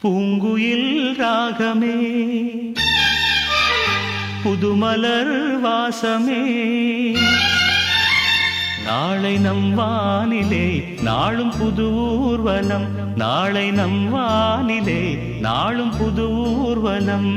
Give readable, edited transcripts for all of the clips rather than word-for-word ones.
பூங்குயில் ராகமே புதுமலர் வாசமே நாளை நம் வானிலே நாளும் புது ஊர்வலம் நாளை நம் வானிலே நாளும் புது ஊர்வலம்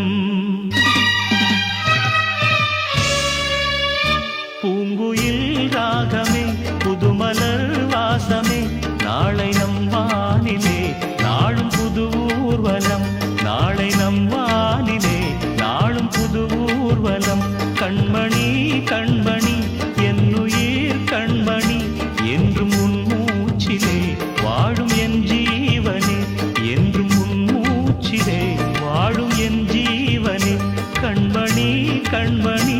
பூங்குயில் ராகமே புதுமலர் வாசமே நாளை நம் வானிலே நாளும் புது ஊர்வலம் நாளை நம் வானிலே நாளும் புது ஊர்வலம் கண்மணி கண்மணி என்னுயிர் கண்மணி என்றும் உன் மூச்சிலே வாழும் என் ஜீவனே என்றும் உன் மூச்சிலே வாழும் என் ஜீவனே கண்மணி கண்மணி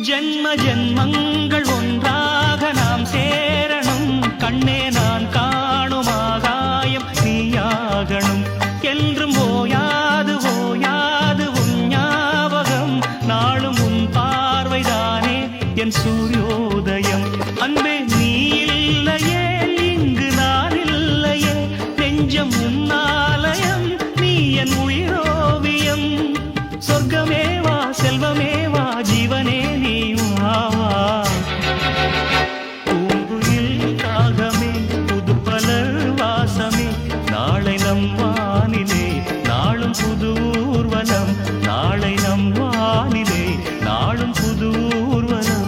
ஜன்ம ஜன்மங்கள் ஒன்றாக நாம் சேரணும் கண்ணே நான் காணும் ஆகாயம் நீயாகணும் என்றும் ஓயாது ஓயாது உன் ஞாபகம் நாளும் உன் பார்வைதானே என் சூரியோதயம் அன்பே நீ இல்லையே இங்கு நான் இல்லையே நெஞ்சம் உன்னாலயம் நீ என் உயிரோவியம் சொர்க்கமே வா செல்வமே வா ஜீவனே நீ வா பூங்குயில் ராகமே புதுமலர் வாசமே நாளை நம் வானிலே நாளும் புது ஊர்வலம் நாளை நம் வானிலே நாளும் புது ஊர்வலம்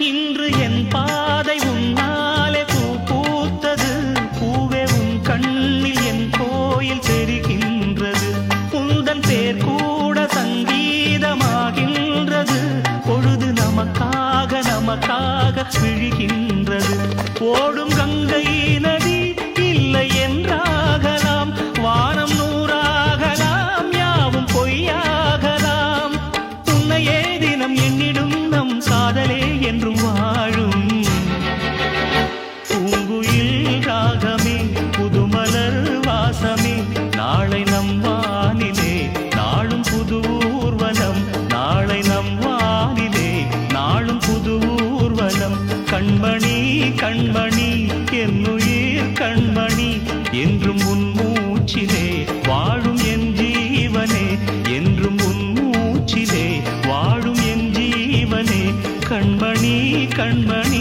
இன்று என் பாதை உன்னாலே பூ பூத்தது பூவே உன் கண்ணில் என் கோயில் தெரிகின்றது உந்தன் பேர் கூட சங்கீதமாகின்றது பொழுது நமக்காக நமக்காக விழுகின்றது ஓடும் கங்கை நதி இல்லை என்றாகலாம் வானம் நூறாகலாம் யாவும் பொய்யாகலாம் உன்னையே தினம் எண்ணிடும் நம் காதலே என்றும் வாழும் பூங்குயில் ராகமே புதுமலர் வாசமே நாளை நம் வானிலே நாளும் புது ஊர்வலம் நாளை நம் வானிலே நாளும் புது ஊர்வலம் கண்மணி கண்மணி என்னுயிர் கண்மணி என்றும் உன் மூச்சிலே வாழும் என் ஜீவனே என்றும் உன் மூச்சிலே வாழும் என் ஜீவனே கண்மணி கண்மணி